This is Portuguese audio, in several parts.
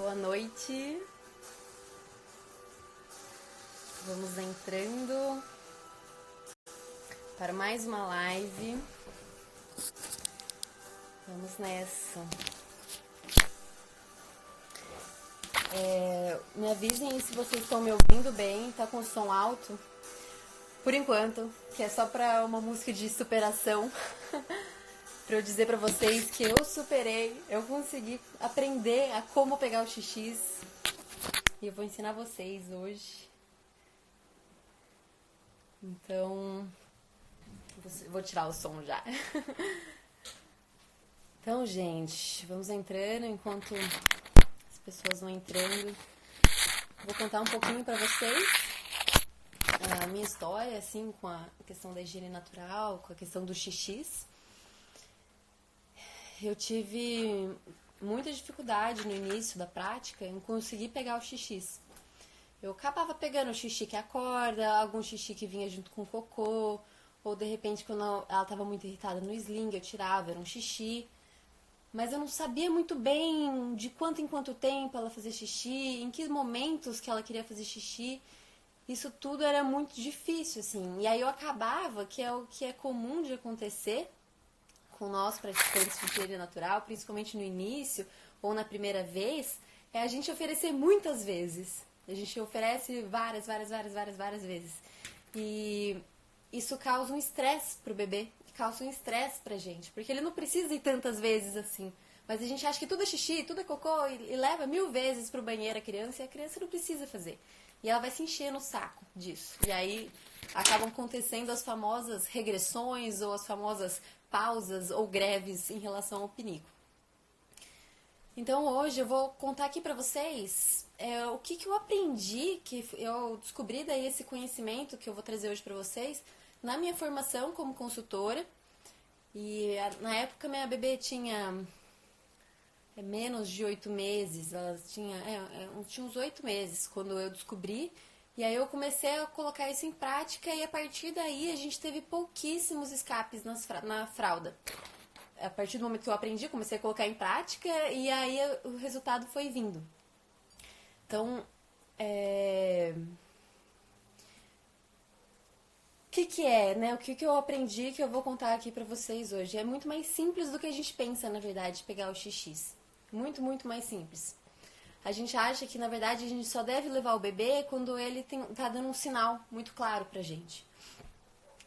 Boa noite. Vamos entrando para mais uma live. Vamos nessa. Me avisem se vocês estão me ouvindo bem, tá com o som alto. Por enquanto, que é só para uma música de superação. Para eu dizer para vocês que eu superei, eu consegui aprender a como pegar o xixi. E eu vou ensinar vocês hoje. Então, vou tirar o som já. Então, gente, vamos entrando enquanto as pessoas vão entrando. Vou contar um pouquinho para vocês a minha história, assim, com a questão da higiene natural, com a questão do xixi. Eu tive muita dificuldade no início da prática em conseguir pegar o xixi. Eu acabava pegando o xixi que acorda, algum xixi que vinha junto com o cocô, ou de repente quando ela estava muito irritada no sling, eu tirava, era um xixi. Mas eu não sabia muito bem de quanto em quanto tempo ela fazia xixi, em que momentos que ela queria fazer xixi. Isso tudo era muito difícil, assim. E aí eu acabava, que é o que é comum de acontecer com nós praticantes de higiene natural, principalmente no início ou na primeira vez, é a gente oferecer muitas vezes. A gente oferece várias vezes. E isso causa um estresse pro bebê, causa um estresse pra gente, porque ele não precisa ir tantas vezes assim. Mas a gente acha que tudo é xixi, tudo é cocô e leva 1000 vezes pro banheiro a criança e a criança não precisa fazer. E ela vai se encher no saco disso. E aí acabam acontecendo as famosas regressões ou as famosas pausas ou greves em relação ao pinico. Então hoje eu vou contar aqui pra vocês o que eu aprendi, que eu descobri daí esse conhecimento que eu vou trazer hoje pra vocês na minha formação como consultora. E na época minha bebê tinha menos de 8 meses, ela tinha uns 8 meses quando eu descobri. E aí eu comecei a colocar isso em prática e a partir daí a gente teve pouquíssimos escapes na fralda. A partir do momento que eu aprendi, comecei a colocar em prática e aí o resultado foi vindo. Então, o que é, né? O que eu aprendi que eu vou contar aqui pra vocês hoje? É muito mais simples do que a gente pensa, na verdade, pegar o xixi. Muito, muito mais simples. A gente acha que, na verdade, a gente só deve levar o bebê quando ele tá dando um sinal muito claro pra gente.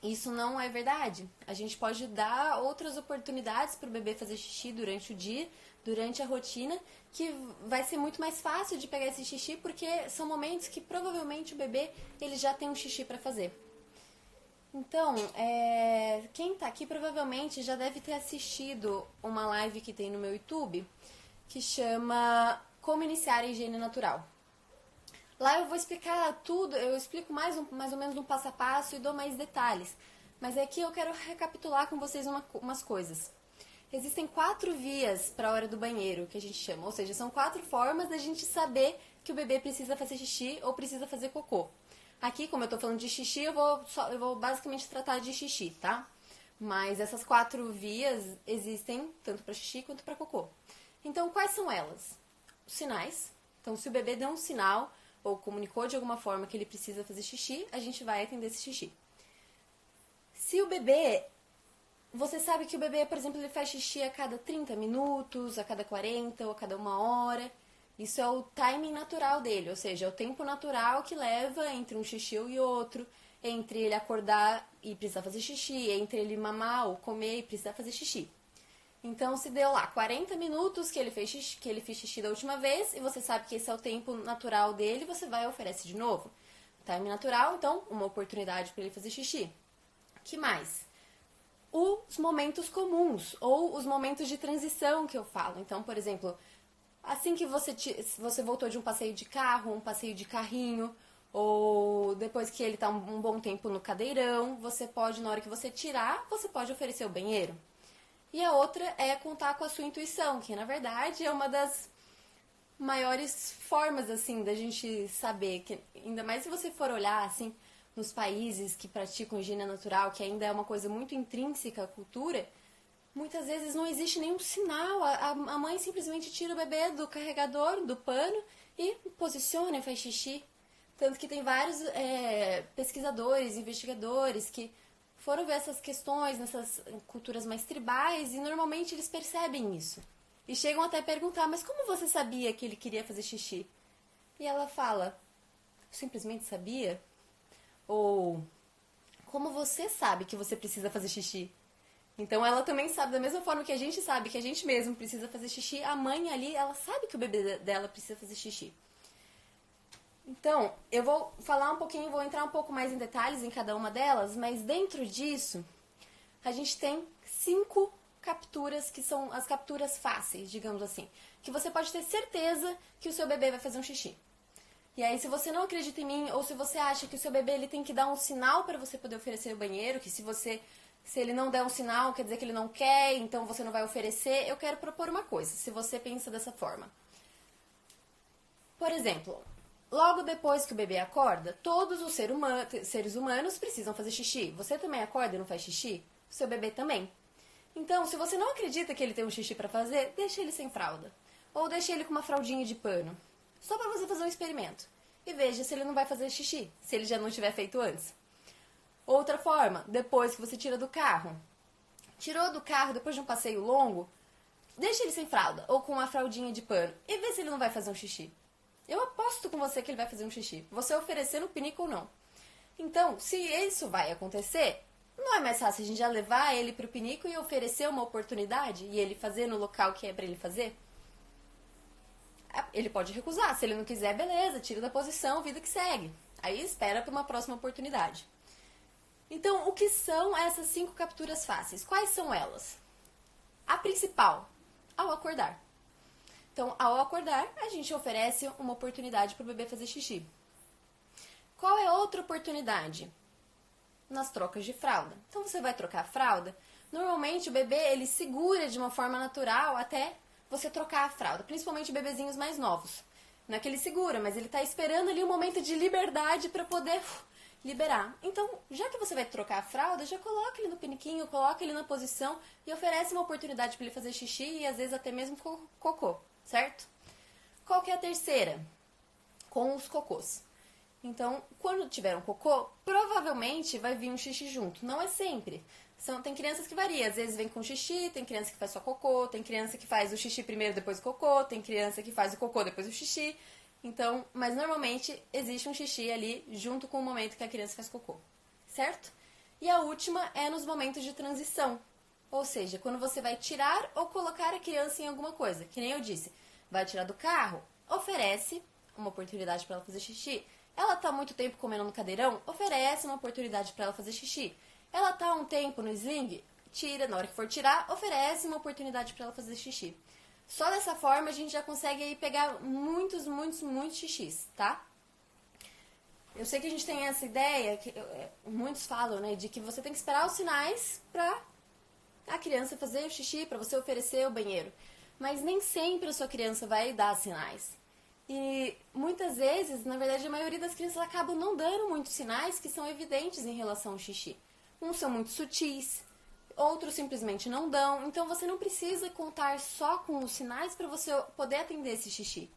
Isso não é verdade. A gente pode dar outras oportunidades pro bebê fazer xixi durante o dia, durante a rotina, que vai ser muito mais fácil de pegar esse xixi, porque são momentos que provavelmente o bebê ele já tem um xixi pra fazer. Então, quem tá aqui provavelmente já deve ter assistido uma live que tem no meu YouTube, que chama Como Iniciar a Higiene Natural. Lá eu vou explicar tudo, eu explico mais ou menos um passo a passo e dou mais detalhes. Mas aqui eu quero recapitular com vocês umas coisas. Existem 4 vias para a hora do banheiro, que a gente chama. Ou seja, são 4 formas da gente saber que o bebê precisa fazer xixi ou precisa fazer cocô. Aqui, como eu tô falando de xixi, eu vou basicamente tratar de xixi, tá? Mas essas 4 vias existem tanto para xixi quanto para cocô. Então, quais são elas? Os sinais. Então, se o bebê deu um sinal ou comunicou de alguma forma que ele precisa fazer xixi, a gente vai atender esse xixi. Se o bebê... Você sabe que o bebê, por exemplo, ele faz xixi a cada 30 minutos, a cada 40 ou a cada 1 hora. Isso é o timing natural dele, ou seja, é o tempo natural que leva entre um xixi e outro, entre ele acordar e precisar fazer xixi, entre ele mamar ou comer e precisar fazer xixi. Então, se deu lá 40 minutos que ele fez xixi da última vez, e você sabe que esse é o tempo natural dele, você vai e oferece de novo. Time natural, então, uma oportunidade para ele fazer xixi. Que mais? Os momentos comuns, ou os momentos de transição que eu falo. Então, por exemplo, assim que você voltou de um passeio de carro, um passeio de carrinho, ou depois que ele está um bom tempo no cadeirão, você pode, na hora que você tirar, você pode oferecer o banheiro. E a outra é contar com a sua intuição, que na verdade é uma das maiores formas, assim, da gente saber, que ainda mais se você for olhar, assim, nos países que praticam higiene natural, que ainda é uma coisa muito intrínseca à cultura, Muitas vezes não existe nenhum sinal, a mãe simplesmente tira o bebê do carregador, do pano e posiciona e faz xixi. Tanto que tem vários pesquisadores, investigadores que foram ver essas questões nessas culturas mais tribais e normalmente eles percebem isso. E chegam até a perguntar, mas como você sabia que ele queria fazer xixi? E ela fala, simplesmente sabia? Ou, como você sabe que você precisa fazer xixi? Então ela também sabe, da mesma forma que a gente sabe que a gente mesmo precisa fazer xixi, a mãe ali, ela sabe que o bebê dela precisa fazer xixi. Então, eu vou falar um pouquinho, vou entrar um pouco mais em detalhes em cada uma delas, mas dentro disso, a gente tem 5 capturas que são as capturas fáceis, digamos assim, que você pode ter certeza que o seu bebê vai fazer um xixi. E aí, se você não acredita em mim, ou se você acha que o seu bebê ele tem que dar um sinal para você poder oferecer o banheiro, que se ele não der um sinal, quer dizer que ele não quer, então você não vai oferecer, eu quero propor uma coisa, se você pensa dessa forma. Por exemplo, logo depois que o bebê acorda, todos os seres humanos precisam fazer xixi. Você também acorda e não faz xixi? O seu bebê também. Então, se você não acredita que ele tem um xixi para fazer, deixa ele sem fralda. Ou deixa ele com uma fraldinha de pano. Só para você fazer um experimento. E veja se ele não vai fazer xixi, se ele já não tiver feito antes. Outra forma, depois que você tira do carro. Tirou do carro depois de um passeio longo, deixa ele sem fralda ou com uma fraldinha de pano e vê se ele não vai fazer um xixi. Eu aposto com você que ele vai fazer um xixi, você oferecendo o pinico ou não. Então, se isso vai acontecer, não é mais fácil a gente já levar ele pro pinico e oferecer uma oportunidade e ele fazer no local que é pra ele fazer? Ele pode recusar, se ele não quiser, beleza, tira da posição, vida que segue. Aí espera para uma próxima oportunidade. Então, o que são essas 5 capturas fáceis? Quais são elas? A principal, ao acordar. Então, ao acordar, a gente oferece uma oportunidade para o bebê fazer xixi. Qual é outra oportunidade? Nas trocas de fralda. Então, você vai trocar a fralda. Normalmente, o bebê, ele segura de uma forma natural até você trocar a fralda. Principalmente bebezinhos mais novos. Não é que ele segura, mas ele está esperando ali um momento de liberdade para poder liberar. Então, já que você vai trocar a fralda, já coloca ele no piniquinho, coloca ele na posição e oferece uma oportunidade para ele fazer xixi e às vezes até mesmo cocô, certo? Qual que é a terceira? Com os cocôs. Então, quando tiver um cocô, provavelmente vai vir um xixi junto. Não é sempre. Tem crianças que variam. Às vezes vem com xixi, tem criança que faz só cocô, tem criança que faz o xixi primeiro, depois o cocô, tem criança que faz o cocô, depois o xixi. Então, mas normalmente existe um xixi ali junto com o momento que a criança faz cocô, certo? E a última é nos momentos de transição. Ou seja, quando você vai tirar ou colocar a criança em alguma coisa. Que nem eu disse, vai tirar do carro, oferece uma oportunidade para ela fazer xixi. Ela está muito tempo comendo no cadeirão, oferece uma oportunidade para ela fazer xixi. Ela está um tempo no sling, tira, na hora que for tirar, oferece uma oportunidade para ela fazer xixi. Só dessa forma a gente já consegue aí pegar muitos xixis, tá? Eu sei que a gente tem essa ideia, que muitos falam, né, de que você tem que esperar os sinais para a criança fazer o xixi, para você oferecer o banheiro. Mas nem sempre a sua criança vai dar sinais. E muitas vezes, na verdade, a maioria das crianças acabam não dando muitos sinais que são evidentes em relação ao xixi. Uns são muito sutis, outros simplesmente não dão. Então você não precisa contar só com os sinais para você poder atender esse xixi.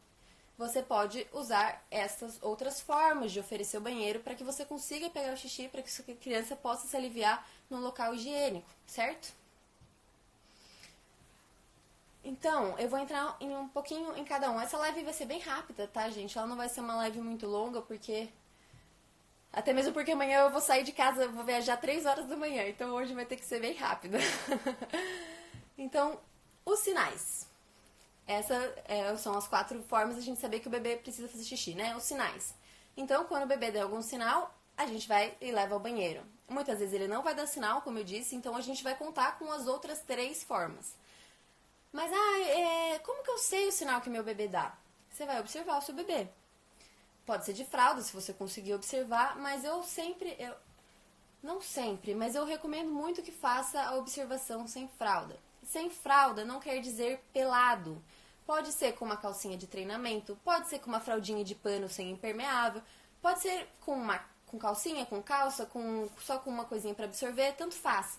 Você pode usar essas outras formas de oferecer o banheiro para que você consiga pegar o xixi, para que sua criança possa se aliviar num local higiênico, certo? Então, eu vou entrar em um pouquinho em cada um. Essa live vai ser bem rápida, tá, gente? Ela não vai ser uma live muito longa, porque... Até mesmo porque amanhã eu vou sair de casa, eu vou viajar 3 horas da manhã, então hoje vai ter que ser bem rápida. Então, os sinais. Essas são as 4 formas de a gente saber que o bebê precisa fazer xixi, né? Os sinais. Então, quando o bebê der algum sinal, a gente vai e leva ao banheiro. Muitas vezes ele não vai dar sinal, como eu disse, então a gente vai contar com as outras 3 formas. Mas, como que eu sei o sinal que meu bebê dá? Você vai observar o seu bebê. Pode ser de fralda, se você conseguir observar, mas não sempre, mas eu recomendo muito que faça a observação sem fralda. Sem fralda não quer dizer pelado. Pode ser com uma calcinha de treinamento, pode ser com uma fraldinha de pano sem impermeável, pode ser com calcinha, com calça, só com uma coisinha para absorver, tanto faz.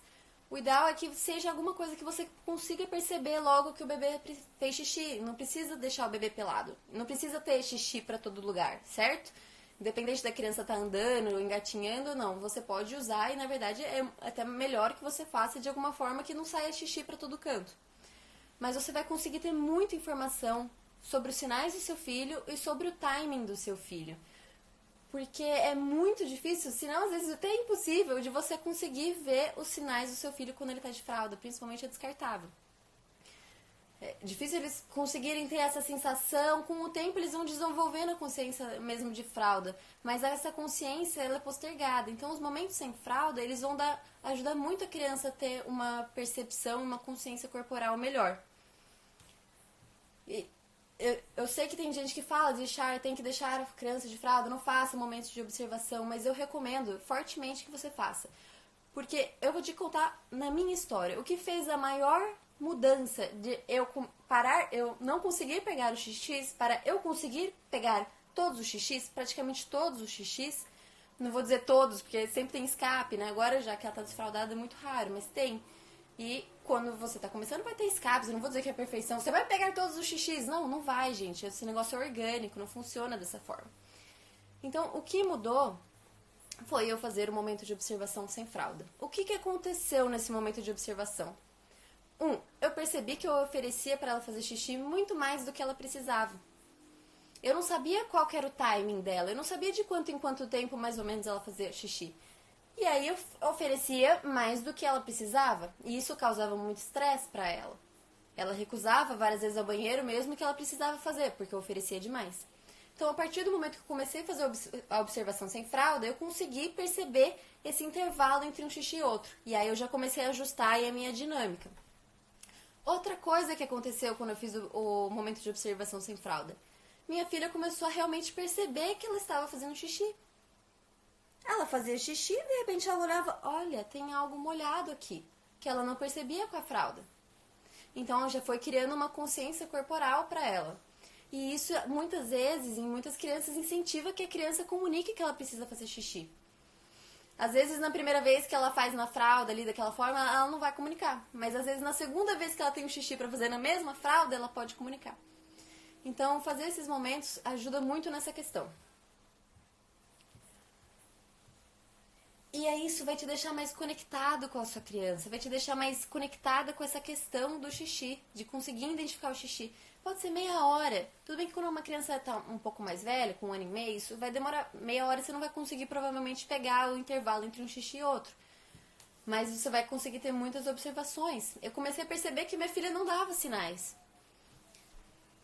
O ideal é que seja alguma coisa que você consiga perceber logo que o bebê fez xixi. Não precisa deixar o bebê pelado. Não precisa ter xixi para todo lugar, certo? Independente da criança estar andando, engatinhando ou não, você pode usar e, na verdade, é até melhor que você faça de alguma forma que não saia xixi para todo canto. Mas você vai conseguir ter muita informação sobre os sinais do seu filho e sobre o timing do seu filho. Porque é muito difícil, se não às vezes até impossível, de você conseguir ver os sinais do seu filho quando ele está de fralda, principalmente a descartável. É difícil eles conseguirem ter essa sensação, com o tempo eles vão desenvolvendo a consciência mesmo de fralda, mas essa consciência ela é postergada. Então os momentos sem fralda, eles vão ajudar muito a criança a ter uma percepção, uma consciência corporal melhor. Eu sei que tem gente que fala tem que deixar a criança de fralda, não faça momentos de observação, mas eu recomendo fortemente que você faça. Porque eu vou te contar na minha história, o que fez a maior mudança de eu não conseguir pegar os xixis, para eu conseguir pegar todos os xixis, praticamente todos os xixis, não vou dizer todos, porque sempre tem escape, né? Agora já que ela tá desfraldada é muito raro, mas tem. E quando você tá começando vai ter escapes, eu não vou dizer que é perfeição. Você vai pegar todos os xixis? Não, não vai, gente. Esse negócio é orgânico, não funciona dessa forma. Então, o que mudou foi eu fazer o momento de observação sem fralda. O que aconteceu nesse momento de observação? Eu percebi que eu oferecia para ela fazer xixi muito mais do que ela precisava. Eu não sabia qual que era o timing dela, eu não sabia de quanto em quanto tempo mais ou menos ela fazia xixi. E aí eu oferecia mais do que ela precisava. E isso causava muito estresse para ela. Ela recusava várias vezes ao banheiro mesmo que ela precisava fazer, porque eu oferecia demais. Então, a partir do momento que eu comecei a fazer a observação sem fralda, eu consegui perceber esse intervalo entre um xixi e outro. E aí eu já comecei a ajustar aí a minha dinâmica. Outra coisa que aconteceu quando eu fiz o momento de observação sem fralda. Minha filha começou a realmente perceber que ela estava fazendo xixi. Ela fazia xixi e de repente ela olhava, olha, tem algo molhado aqui, que ela não percebia com a fralda. Então ela já foi criando uma consciência corporal para ela. E isso muitas vezes, em muitas crianças, incentiva que a criança comunique que ela precisa fazer xixi. Às vezes na primeira vez que ela faz na fralda ali daquela forma, ela não vai comunicar. Mas às vezes na segunda vez que ela tem o xixi para fazer na mesma fralda, ela pode comunicar. Então fazer esses momentos ajuda muito nessa questão. E aí isso vai te deixar mais conectado com a sua criança, vai te deixar mais conectada com essa questão do xixi, de conseguir identificar o xixi. Pode ser meia hora. Tudo bem que quando uma criança está um pouco mais velha, com 1 ano e meio, isso vai demorar meia hora, você não vai conseguir provavelmente pegar o intervalo entre um xixi e outro. Mas você vai conseguir ter muitas observações. Eu comecei a perceber que minha filha não dava sinais.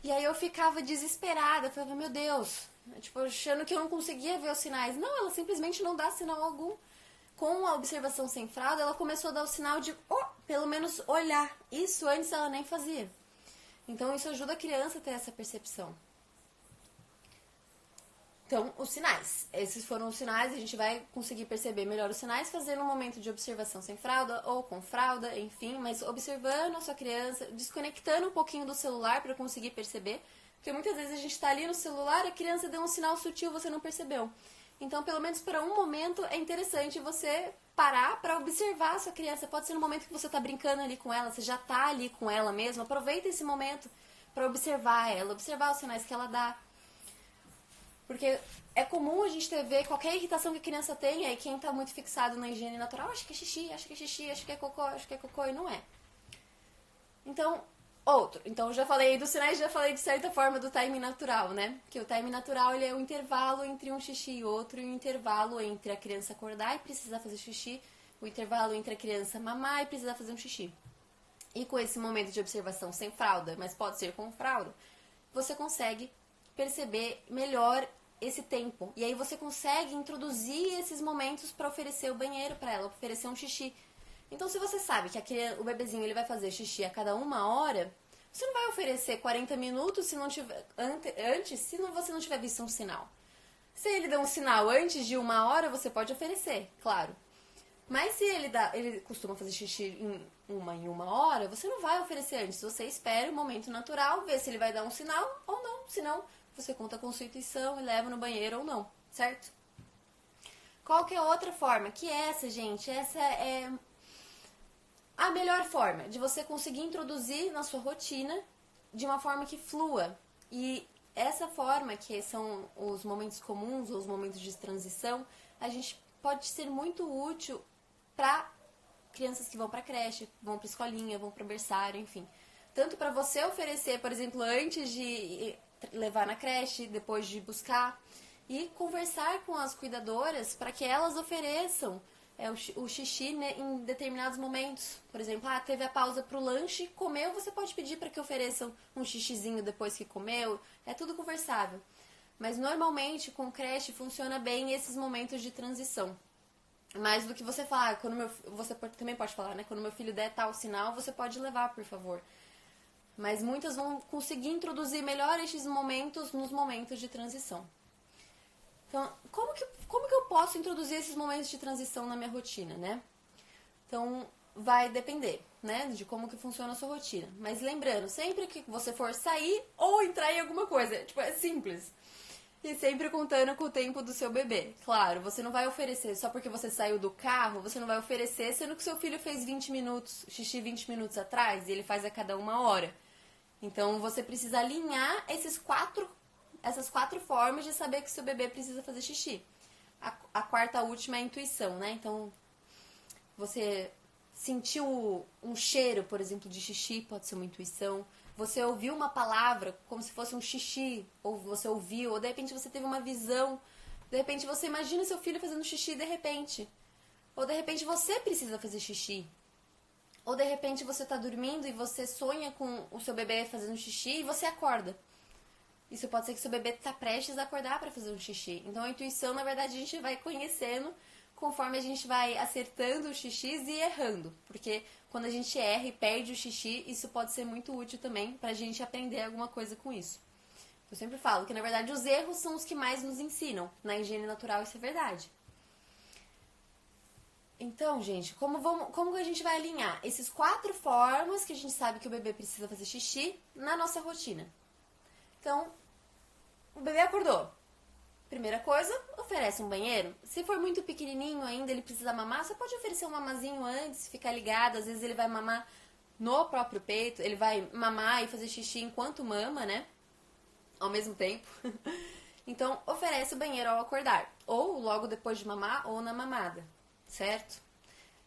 E aí eu ficava desesperada, falava, meu Deus, tipo, achando que eu não conseguia ver os sinais. Não, ela simplesmente não dá sinal algum. Com a observação sem fralda, ela começou a dar o sinal de, pelo menos olhar. Isso antes ela nem fazia. Então, isso ajuda a criança a ter essa percepção. Então, os sinais. Esses foram os sinais, a gente vai conseguir perceber melhor os sinais fazendo um momento de observação sem fralda ou com fralda, enfim, mas observando a sua criança, desconectando um pouquinho do celular para conseguir perceber. Porque muitas vezes a gente está ali no celular, a criança deu um sinal sutil, você não percebeu. Então, pelo menos para um momento, é interessante você parar para observar a sua criança. Pode ser no momento que você está brincando ali com ela, você já está ali com ela mesmo. Aproveita esse momento para observar ela, observar os sinais que ela dá. Porque é comum a gente ver qualquer irritação que a criança tenha e quem está muito fixado na higiene natural, acha que é xixi, acha que é xixi, acha que é cocô, e não é. Então, eu já falei dos sinais, já falei de certa forma do timing natural, né? Que o timing natural ele é o intervalo entre um xixi e outro, e o intervalo entre a criança acordar e precisar fazer xixi, o intervalo entre a criança mamar e precisar fazer um xixi. E com esse momento de observação sem fralda, mas pode ser com fralda, você consegue perceber melhor esse tempo. E aí você consegue introduzir esses momentos para oferecer o banheiro para ela, oferecer um xixi. Então, se você sabe que o bebezinho ele vai fazer xixi a cada 1 hora, você não vai oferecer 40 minutos se não tiver, antes, se você não tiver visto um sinal. Se ele der um sinal antes de 1 hora, você pode oferecer, claro. Mas se ele costuma fazer xixi em 1 hora, você não vai oferecer antes. Você espera o momento natural, vê se ele vai dar um sinal ou não. Se não, você conta com sua intuição e leva no banheiro ou não, certo? Qual que é a outra forma? Que essa, gente, essa é a melhor forma de você conseguir introduzir na sua rotina de uma forma que flua. E essa forma, que são os momentos comuns, ou os momentos de transição, a gente pode ser muito útil para crianças que vão para creche, vão para escolinha, vão para berçário, enfim. Tanto para você oferecer, por exemplo, antes de levar na creche, depois de buscar, e conversar com as cuidadoras para que elas ofereçam o xixi, né, em determinados momentos. Por exemplo, teve a pausa pro lanche, comeu, você pode pedir para que ofereçam um xixizinho depois que comeu. É tudo conversável. Mas normalmente com creche funciona bem esses momentos de transição. Mais do que você falar, você também pode falar, né? Quando meu filho der tal sinal, você pode levar, por favor. Mas muitas vão conseguir introduzir melhor esses momentos nos momentos de transição. Então, como que eu posso introduzir esses momentos de transição na minha rotina, né? Então, vai depender, né, de como que funciona a sua rotina. Mas lembrando, sempre que você for sair ou entrar em alguma coisa, tipo, é simples. E sempre contando com o tempo do seu bebê. Claro, você não vai oferecer, só porque você saiu do carro, você não vai oferecer, sendo que seu filho fez 20 minutos, xixi 20 minutos atrás, e ele faz a cada 1 hora. Então, você precisa alinhar essas quatro formas de saber que seu bebê precisa fazer xixi. A quarta, a última, é a intuição, né? Então, você sentiu um cheiro, por exemplo, de xixi, pode ser uma intuição. Você ouviu uma palavra como se fosse um xixi, ou você ouviu, ou de repente você teve uma visão. De repente você imagina seu filho fazendo xixi de repente. Ou de repente você precisa fazer xixi. Ou de repente você está dormindo e você sonha com o seu bebê fazendo xixi e você acorda. Isso pode ser que seu bebê está prestes a acordar para fazer um xixi. Então a intuição, na verdade, a gente vai conhecendo conforme a gente vai acertando os xixis e errando. Porque quando a gente erra e perde o xixi, isso pode ser muito útil também para a gente aprender alguma coisa com isso. Eu sempre falo que, na verdade, os erros são os que mais nos ensinam. Na higiene natural, isso é verdade. Então, gente, como que a gente vai alinhar esses 4 formas que a gente sabe que o bebê precisa fazer xixi na nossa rotina? Então, o bebê acordou. Primeira coisa, oferece um banheiro. Se for muito pequenininho ainda, ele precisa mamar, você pode oferecer um mamazinho antes, ficar ligado. Às vezes ele vai mamar no próprio peito, ele vai mamar e fazer xixi enquanto mama, né? Ao mesmo tempo. Então, oferece o banheiro ao acordar. Ou logo depois de mamar, ou na mamada. Certo?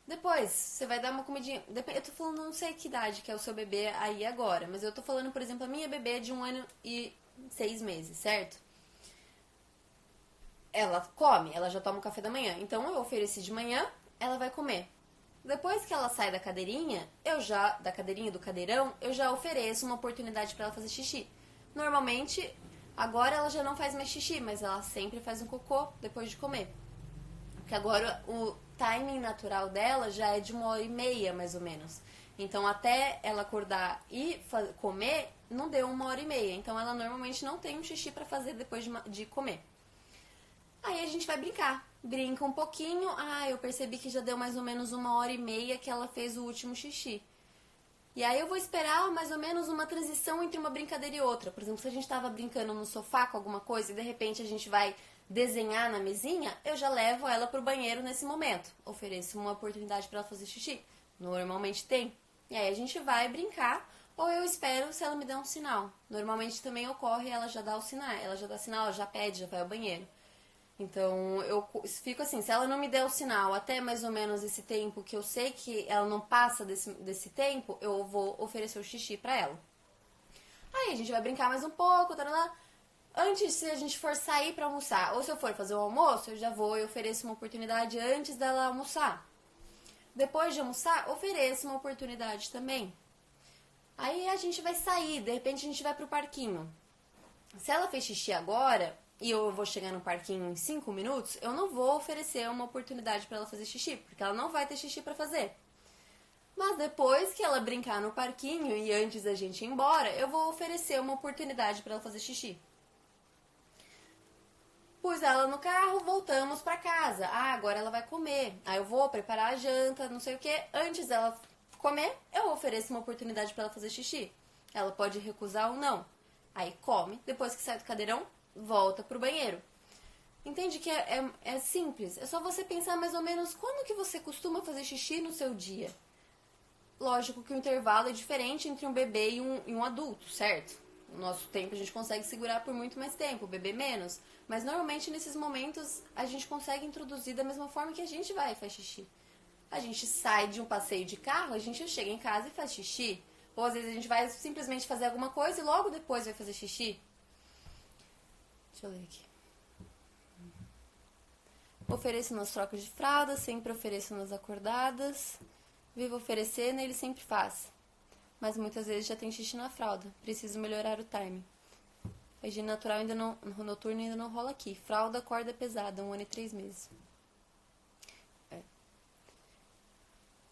Depois, você vai dar uma comidinha. Eu tô falando, não sei que idade que é o seu bebê aí agora, mas eu tô falando, por exemplo, a minha bebê é de 1 ano e 6 meses, certo? Ela come, ela já toma o café da manhã. Então, eu ofereci de manhã, ela vai comer. Depois que ela sai da cadeirinha, do cadeirão, eu já ofereço uma oportunidade para ela fazer xixi. Normalmente, agora ela já não faz mais xixi, mas ela sempre faz um cocô depois de comer. Porque agora o timing natural dela já é de 1h30, mais ou menos. Então, até ela acordar e comer, não deu 1h30. Então, ela normalmente não tem um xixi para fazer depois de comer. Aí a gente vai brincar. Brinca um pouquinho. Eu percebi que já deu mais ou menos 1h30 que ela fez o último xixi. E aí eu vou esperar mais ou menos uma transição entre uma brincadeira e outra. Por exemplo, se a gente estava brincando no sofá com alguma coisa e de repente a gente vai desenhar na mesinha, eu já levo ela pro banheiro nesse momento. Ofereço uma oportunidade para ela fazer xixi. Normalmente tem. E aí a gente vai brincar, ou eu espero se ela me der um sinal. Normalmente também ocorre, ela já dá o sinal. Ela já dá sinal, ela já pede, já vai ao banheiro. Então, eu fico assim, se ela não me der o sinal até mais ou menos esse tempo, que eu sei que ela não passa desse tempo, eu vou oferecer o xixi pra ela. Aí a gente vai brincar mais um pouco, tarará. Antes, se a gente for sair pra almoçar, ou se eu for fazer o almoço, eu já vou e ofereço uma oportunidade antes dela almoçar. Depois de almoçar, ofereço uma oportunidade também. Aí a gente vai sair, de repente a gente vai pro parquinho. Se ela fez xixi agora e eu vou chegar no parquinho em 5 minutos, eu não vou oferecer uma oportunidade para ela fazer xixi, porque ela não vai ter xixi para fazer. Mas depois que ela brincar no parquinho e antes da gente ir embora, eu vou oferecer uma oportunidade para ela fazer xixi. Pus ela no carro, voltamos para casa. Agora ela vai comer. Aí eu vou preparar a janta, não sei o que. Antes dela comer, eu ofereço uma oportunidade para ela fazer xixi. Ela pode recusar ou não. Aí come, depois que sai do cadeirão, volta pro banheiro. Entende que é simples? É só você pensar mais ou menos quando que você costuma fazer xixi no seu dia. lógico que o intervalo é diferente entre um bebê e um adulto, certo? No nosso tempo a gente consegue segurar por muito mais tempo, o bebê menos. Mas normalmente nesses momentos a gente consegue introduzir da mesma forma que a gente vai e faz xixi. A gente sai de um passeio de carro, a gente chega em casa e faz xixi. Ou às vezes a gente vai simplesmente fazer alguma coisa e logo depois vai fazer xixi. Deixa eu ler aqui. Ofereço nas trocas de fralda, sempre ofereço nas acordadas. Vivo oferecendo e ele sempre faz. Mas muitas vezes já tem xixi na fralda. Preciso melhorar o timing. A higiene natural ainda não, noturna ainda não rola aqui. Fralda, corda pesada, 1 ano e 3 meses.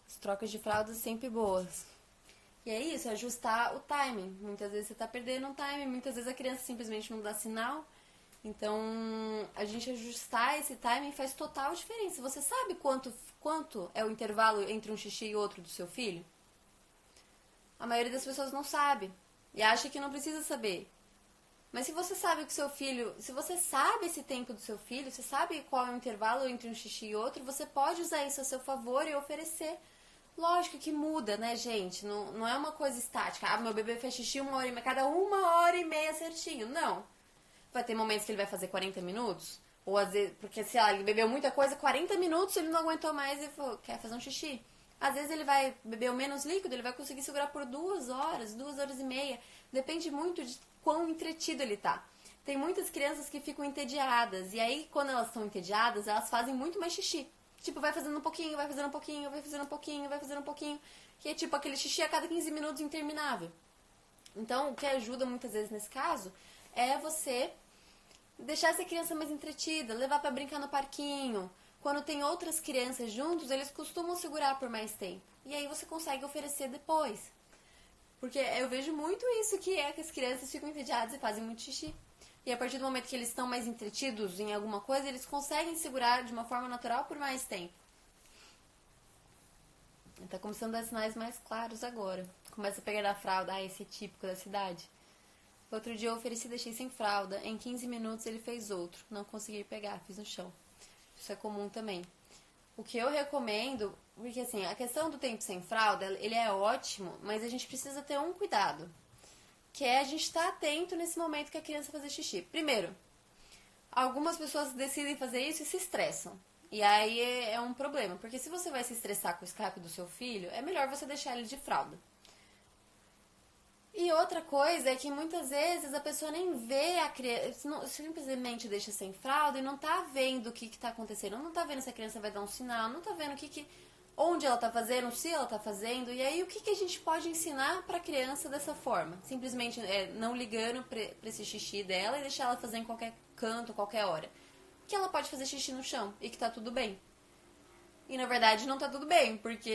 As trocas de fraldas sempre boas. E é isso, ajustar o timing. Muitas vezes você tá perdendo um timing, muitas vezes a criança simplesmente não dá sinal. Então, a gente ajustar esse timing faz total diferença. Você sabe quanto é o intervalo entre um xixi e outro do seu filho? A maioria das pessoas não sabe e acha que não precisa saber. Mas se você sabe que o seu filho, se você sabe esse tempo do seu filho, você sabe qual é o intervalo entre um xixi e outro, você pode usar isso a seu favor e oferecer. Lógico que muda, né, gente? Não é uma coisa estática. Ah, meu bebê faz xixi 1 hora e meia, cada 1 hora e meia certinho. Não. Vai ter momentos que ele vai fazer 40 minutos. Ou às vezes, porque, sei lá, ele bebeu muita coisa, 40 minutos ele não aguentou mais e falou, quer fazer um xixi. Às vezes ele vai beber o menos líquido, ele vai conseguir segurar por 2 horas, 2 horas e meia. Depende muito de quão entretido ele tá. Tem muitas crianças que ficam entediadas. E aí, quando elas estão entediadas, elas fazem muito mais xixi. Tipo, vai fazendo um pouquinho, vai fazendo um pouquinho, vai fazendo um pouquinho, vai fazendo um pouquinho. Que é tipo aquele xixi a cada 15 minutos interminável. Então, o que ajuda muitas vezes nesse caso é você deixar essa criança mais entretida, levar pra brincar no parquinho. Quando tem outras crianças juntos, eles costumam segurar por mais tempo. E aí você consegue oferecer depois. Porque eu vejo muito isso, que é que as crianças ficam entediadas e fazem muito xixi. E a partir do momento que eles estão mais entretidos em alguma coisa, eles conseguem segurar de uma forma natural por mais tempo. Tá começando a dar sinais mais claros agora. Começa a pegar da fralda. Ah, esse é típico da cidade. Outro dia eu ofereci e deixei sem fralda. Em 15 minutos ele fez outro. Não consegui pegar, fiz no chão. Isso é comum também. O que eu recomendo, porque assim, a questão do tempo sem fralda, ele é ótimo, mas a gente precisa ter um cuidado. Que é a gente estar atento nesse momento que a criança fazer xixi. Primeiro, algumas pessoas decidem fazer isso e se estressam. E aí é um problema, porque se você vai se estressar com o escape do seu filho, é melhor você deixar ele de fralda. E outra coisa é que muitas vezes a pessoa nem vê a criança, simplesmente deixa sem fralda e não tá vendo o que tá acontecendo, não tá vendo se a criança vai dar um sinal, não tá vendo onde ela tá fazendo, se ela tá fazendo. E aí o que a gente pode ensinar pra criança dessa forma? Simplesmente não ligando pra esse xixi dela e deixar ela fazer em qualquer canto, qualquer hora. Que ela pode fazer xixi no chão e que tá tudo bem. E na verdade não tá tudo bem, porque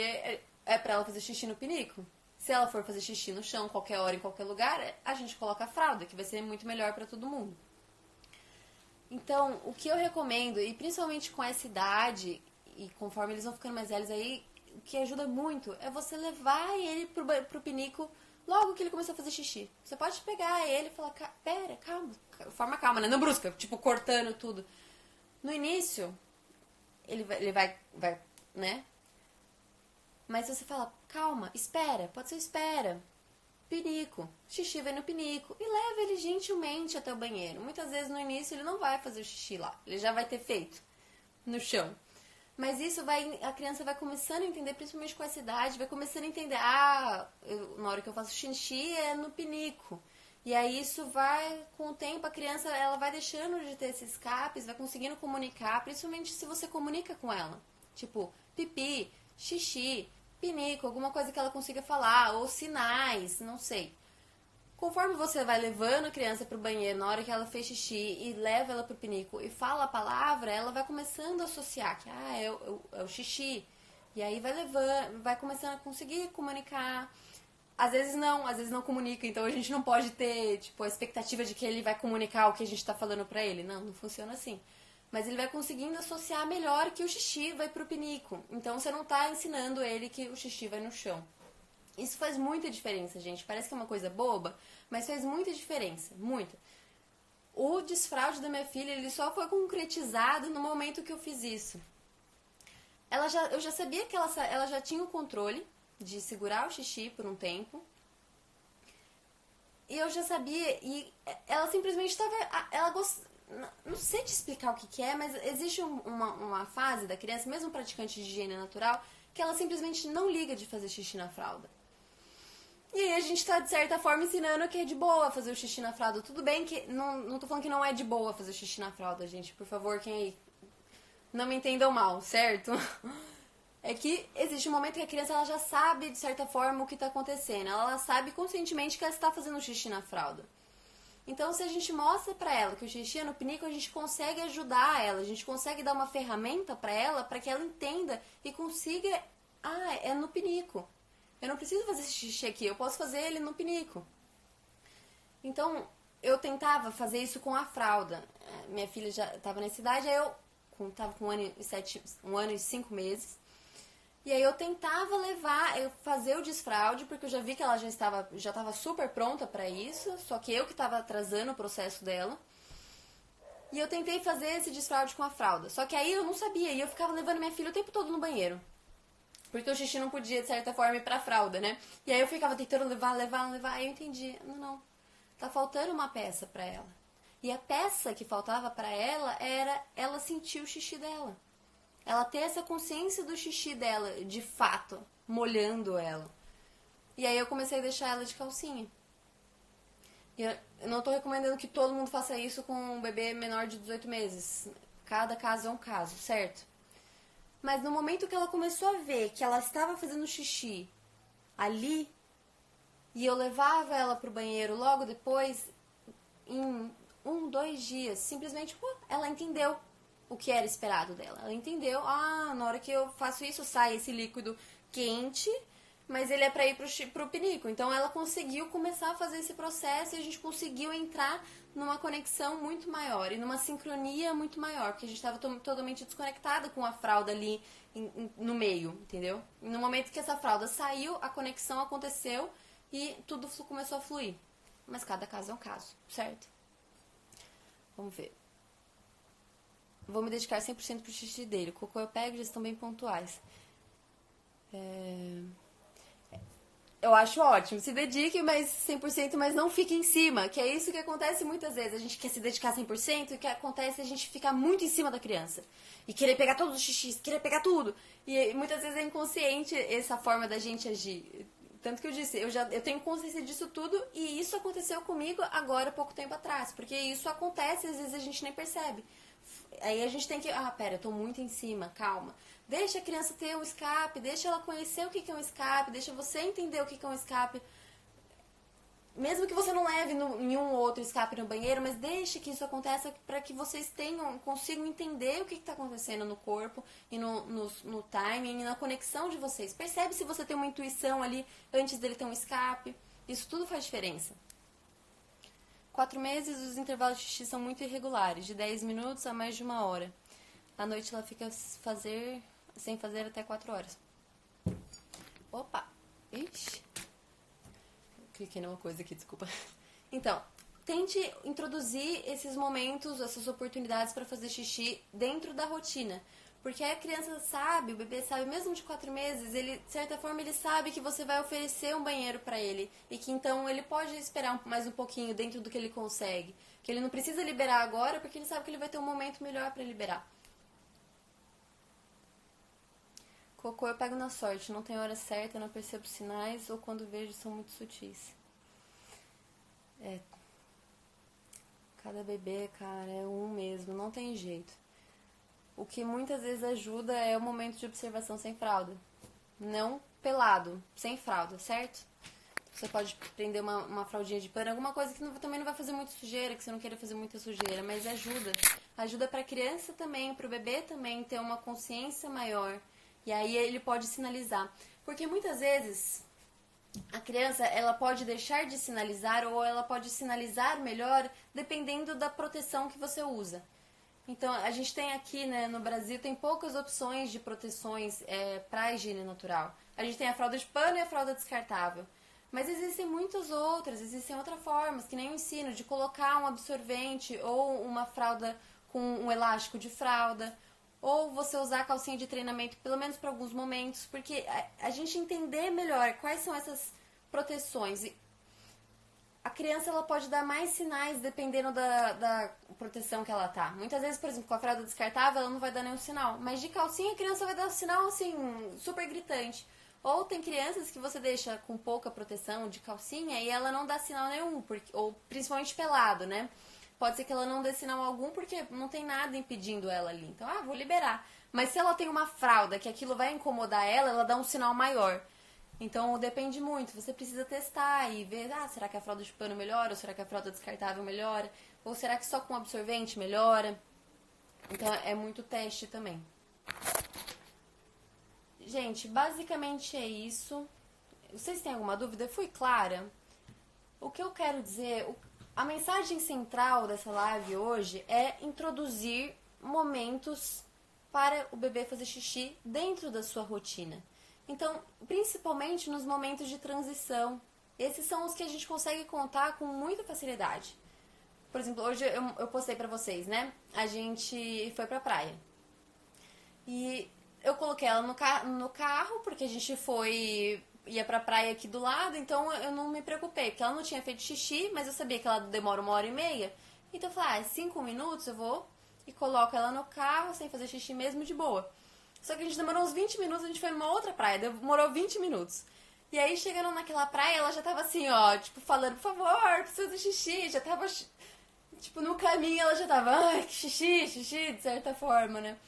é pra ela fazer xixi no pinico. Se ela for fazer xixi no chão, qualquer hora, em qualquer lugar, a gente coloca a fralda, que vai ser muito melhor pra todo mundo. Então, o que eu recomendo, e principalmente com essa idade, e conforme eles vão ficando mais velhos aí, o que ajuda muito é você levar ele pro pinico logo que ele começar a fazer xixi. Você pode pegar ele e falar, pera, calma, forma calma, né? Não brusca, tipo, cortando tudo. No início, ele vai, né? Mas você fala, calma, espera, pode ser espera. Pinico, xixi vai no pinico. E leva ele gentilmente até o banheiro. Muitas vezes no início ele não vai fazer o xixi lá, ele já vai ter feito no chão. Mas isso a criança vai começando a entender, principalmente com essa idade, vai começando a entender, na hora que eu faço xixi é no pinico. E aí isso vai, com o tempo, a criança ela vai deixando de ter esses escapes, vai conseguindo comunicar, principalmente se você comunica com ela. Tipo, pipi, xixi, pinico, alguma coisa que ela consiga falar, ou sinais, não sei. Conforme você vai levando a criança pro banheiro na hora que ela fez xixi e leva ela pro pinico e fala a palavra, ela vai começando a associar que é o xixi. E aí vai levando, vai começando a conseguir comunicar. Às vezes não comunica, então a gente não pode ter, tipo, a expectativa de que ele vai comunicar o que a gente tá falando pra ele. Não funciona assim. Mas ele vai conseguindo associar melhor que o xixi vai pro pinico. Então você não tá ensinando ele que o xixi vai no chão. Isso faz muita diferença, gente. Parece que é uma coisa boba, mas faz muita diferença. Muita. O desfraude da minha filha, ele só foi concretizado no momento que eu fiz isso. Eu já sabia que ela já tinha o controle, de segurar o xixi por um tempo. E eu já sabia, e ela simplesmente estava, não sei te explicar o que é, mas existe uma fase da criança, mesmo praticante de higiene natural, que ela simplesmente não liga de fazer xixi na fralda. E aí a gente tá, de certa forma, ensinando que é de boa fazer o xixi na fralda. Tudo bem que, não tô falando que não é de boa fazer xixi na fralda, gente. Por favor, quem aí, não me entendam mal, certo? É que existe um momento que a criança ela já sabe, de certa forma, o que tá acontecendo. Ela sabe conscientemente que ela está fazendo xixi na fralda. Então, se a gente mostra pra ela que o xixi é no pinico, a gente consegue ajudar ela. A gente consegue dar uma ferramenta pra ela, pra que ela entenda e consiga... Ah, é no pinico. Eu não preciso fazer esse xixi aqui, eu posso fazer ele no pinico. Então, eu tentava fazer isso com a fralda. Minha filha já estava nessa idade, aí eu estava com 1 ano e 5 meses. E aí eu tentava eu fazer o desfraude, porque eu já vi que ela já estava super pronta para isso, só que eu que estava atrasando o processo dela. E eu tentei fazer esse desfraude com a fralda. Só que aí eu não sabia, e eu ficava levando minha filha o tempo todo no banheiro. Porque o xixi não podia, de certa forma, ir pra fralda, né? E aí eu ficava tentando levar. Aí eu entendi. Não. Tá faltando uma peça pra ela. E a peça que faltava pra ela era ela sentir o xixi dela. Ela ter essa consciência do xixi dela, de fato, molhando ela. E aí eu comecei a deixar ela de calcinha. E eu não tô recomendando que todo mundo faça isso com um bebê menor de 18 meses. Cada caso é um caso, certo? Mas no momento que ela começou a ver que ela estava fazendo xixi ali, e eu levava ela pro banheiro logo depois, em 2 dias, simplesmente ela entendeu o que era esperado dela. Ela entendeu, na hora que eu faço isso, sai esse líquido quente, mas ele é pra ir pro pinico. Então ela conseguiu começar a fazer esse processo e a gente conseguiu entrar numa conexão muito maior e numa sincronia muito maior, porque a gente estava totalmente desconectada com a fralda ali no meio, entendeu? E no momento que essa fralda saiu, a conexão aconteceu e tudo começou a fluir. Mas cada caso é um caso, certo? Vamos ver. Vou me dedicar 100% pro xixi dele. O cocô eu pego, já estão bem pontuais. Eu acho ótimo, se dedique, mas 100%, mas não fique em cima, que é isso que acontece muitas vezes. A gente quer se dedicar 100% e o que acontece é a gente ficar muito em cima da criança. E querer pegar todos os xixis, querer pegar tudo. E muitas vezes é inconsciente essa forma da gente agir. Tanto que eu disse, eu tenho consciência disso tudo e isso aconteceu comigo agora, pouco tempo atrás. Porque isso acontece, às vezes a gente nem percebe. Aí a gente tem que, pera, eu tô muito em cima, calma. Deixa a criança ter um escape, deixa ela conhecer o que é um escape, deixa você entender o que é um escape. Mesmo que você não leve nenhum outro escape no banheiro, mas deixe que isso aconteça para que vocês consigam entender o que está acontecendo no corpo e no timing e na conexão de vocês. Percebe se você tem uma intuição ali antes dele ter um escape. Isso tudo faz diferença. 4 meses, os intervalos de xixi são muito irregulares, de 10 minutos a mais de 1 hora. À noite ela fica sem fazer até 4 horas. Opa! Ixi! Cliquei numa coisa aqui, desculpa. Então, tente introduzir esses momentos, essas oportunidades para fazer xixi dentro da rotina. Porque a criança sabe, o bebê sabe, mesmo de 4 meses, ele, de certa forma, ele sabe que você vai oferecer um banheiro para ele. E que então ele pode esperar mais um pouquinho dentro do que ele consegue. Que ele não precisa liberar agora, porque ele sabe que ele vai ter um momento melhor para liberar. Cocô eu pego na sorte, não tem hora certa, não percebo sinais, ou quando vejo são muito sutis. Cada bebê, cara, é um mesmo, não tem jeito. O que muitas vezes ajuda é o momento de observação sem fralda. Não pelado, sem fralda, certo? Você pode prender uma fraldinha de pano, alguma coisa que também não vai fazer muita sujeira, que você não queira fazer muita sujeira, mas ajuda. Ajuda pra criança também, pro bebê também ter uma consciência maior. E aí ele pode sinalizar. Porque muitas vezes a criança ela pode deixar de sinalizar ou ela pode sinalizar melhor dependendo da proteção que você usa. Então a gente tem aqui, né, no Brasil, tem poucas opções de proteções para higiene natural. A gente tem a fralda de pano e a fralda descartável. Mas existem muitas outras, existem outras formas, que nem eu ensino, de colocar um absorvente ou uma fralda com um elástico de fralda. ou você usar a calcinha de treinamento pelo menos para alguns momentos, porque a gente entender melhor quais são essas proteções. A criança ela pode dar mais sinais dependendo da proteção que ela tá. Muitas vezes, por exemplo, com a fralda descartável ela não vai dar nenhum sinal, mas de calcinha a criança vai dar um sinal assim, super gritante. Ou tem crianças que você deixa com pouca proteção de calcinha e ela não dá sinal nenhum, ou principalmente pelado, né? Pode ser que ela não dê sinal algum porque não tem nada impedindo ela ali. Então, vou liberar. Mas se ela tem uma fralda que aquilo vai incomodar ela, ela dá um sinal maior. Então, depende muito. Você precisa testar e ver, será que a fralda de pano melhora? Ou será que a fralda descartável melhora? Ou será que só com absorvente melhora? Então, é muito teste também. Gente, basicamente é isso. Vocês têm alguma dúvida? Fui clara? O que eu quero dizer, a mensagem central dessa live hoje é introduzir momentos para o bebê fazer xixi dentro da sua rotina. Então, principalmente nos momentos de transição. Esses são os que a gente consegue contar com muita facilidade. Por exemplo, hoje eu postei pra vocês, né? A gente foi pra praia. E eu coloquei ela no carro, porque a gente ia pra praia aqui do lado, então eu não me preocupei, porque ela não tinha feito xixi, mas eu sabia que ela demora 1h30. Então eu falei, 5 minutos eu vou e coloco ela no carro, sem fazer xixi mesmo, de boa. Só que a gente demorou uns 20 minutos, a gente foi numa outra praia, demorou 20 minutos. E aí, chegando naquela praia, ela já tava assim, ó, tipo, falando, por favor, preciso de xixi. Já tava, tipo, no caminho ela já tava, que xixi, de certa forma, né?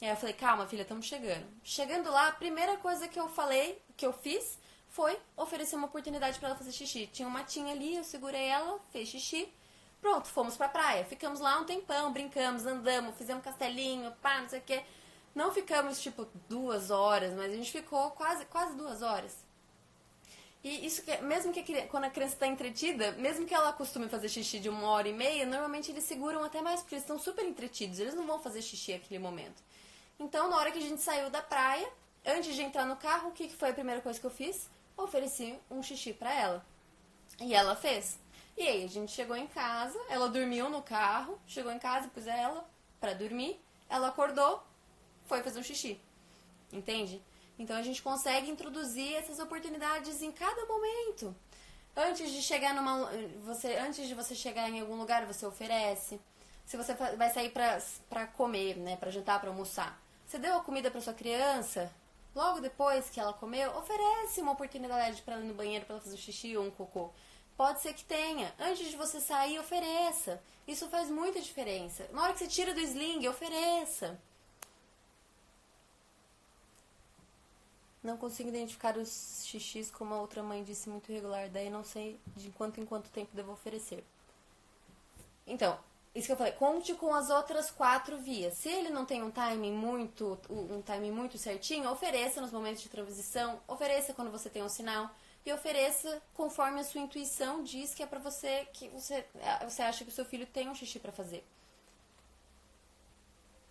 E aí eu falei, calma, filha, estamos chegando. Chegando lá, a primeira coisa que eu fiz, foi oferecer uma oportunidade pra ela fazer xixi. Tinha uma matinha ali, eu segurei ela, fez xixi. Pronto, fomos pra praia. Ficamos lá um tempão, brincamos, andamos, fizemos castelinho, não sei o quê. Não ficamos, tipo, 2 horas, mas a gente ficou quase 2 horas. E isso, mesmo que quando a criança está entretida, mesmo que ela acostume fazer xixi de 1h30, normalmente eles seguram até mais, porque eles estão super entretidos, eles não vão fazer xixi naquele momento. Então, na hora que a gente saiu da praia, antes de entrar no carro, o que foi a primeira coisa que eu fiz? Ofereci um xixi pra ela. E ela fez. E aí, a gente chegou em casa, ela dormiu no carro, chegou em casa, pus ela pra dormir, ela acordou, foi fazer um xixi. Entende? Então a gente consegue introduzir essas oportunidades em cada momento. Antes de você chegar em algum lugar, você oferece. Se você vai sair pra comer, né, pra jantar, pra almoçar, você deu a comida pra sua criança, logo depois que ela comeu, oferece uma oportunidade pra ela ir no banheiro, pra ela fazer um xixi ou um cocô. Pode ser que tenha. Antes de você sair, ofereça. Isso faz muita diferença. Na hora que você tira do sling, ofereça. Não consigo identificar os xixis, como a outra mãe disse, muito irregular. Daí não sei de quanto em quanto tempo devo oferecer. Então, isso que eu falei, conte com as outras 4 vias. Se ele não tem um timing muito certinho, ofereça nos momentos de transição, ofereça quando você tem um sinal e ofereça conforme a sua intuição diz que é pra você, que você acha que o seu filho tem um xixi pra fazer.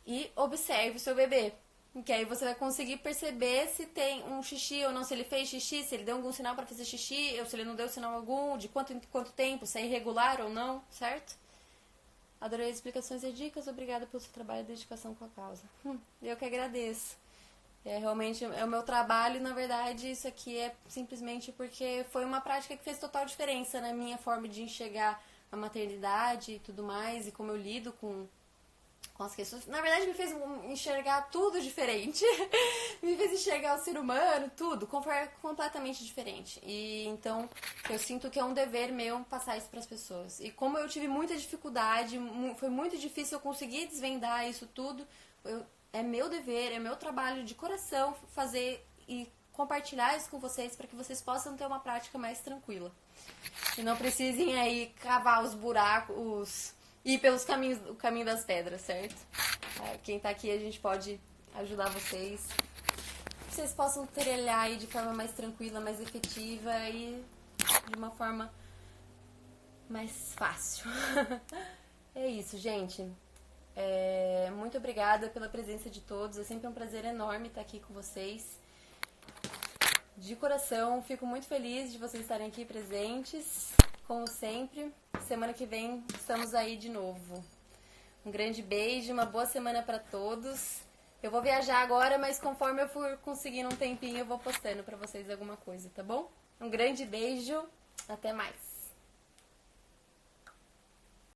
E observe o seu bebê. Que aí você vai conseguir perceber se tem um xixi ou não, se ele fez xixi, se ele deu algum sinal pra fazer xixi, ou se ele não deu sinal algum, de quanto tempo, se é irregular ou não, certo? Adorei as explicações e dicas, obrigada pelo seu trabalho e dedicação com a causa. Eu que agradeço. Realmente é o meu trabalho, e na verdade isso aqui é simplesmente porque foi uma prática que fez total diferença na minha forma de enxergar a maternidade e tudo mais, e como eu lido com as questões. Na verdade, me fez enxergar tudo diferente. Me fez enxergar o ser humano, tudo, completamente diferente. E então, eu sinto que é um dever meu passar isso para as pessoas. E como eu tive muita dificuldade, foi muito difícil eu conseguir desvendar isso tudo, é meu dever, é meu trabalho de coração fazer e compartilhar isso com vocês para que vocês possam ter uma prática mais tranquila. E não precisem aí cavar os buracos, ir pelos o caminho das pedras, certo? Quem tá aqui, a gente pode ajudar vocês. Que vocês possam trilhar aí de forma mais tranquila, mais efetiva e de uma forma mais fácil. É isso, gente. Muito obrigada pela presença de todos. É sempre um prazer enorme estar aqui com vocês. De coração, fico muito feliz de vocês estarem aqui presentes, como sempre. Semana que vem estamos aí de novo. Um grande beijo, uma boa semana para todos Eu vou viajar agora, mas conforme eu for conseguindo um tempinho, eu vou postando pra vocês alguma coisa, tá bom? Um grande beijo, até mais!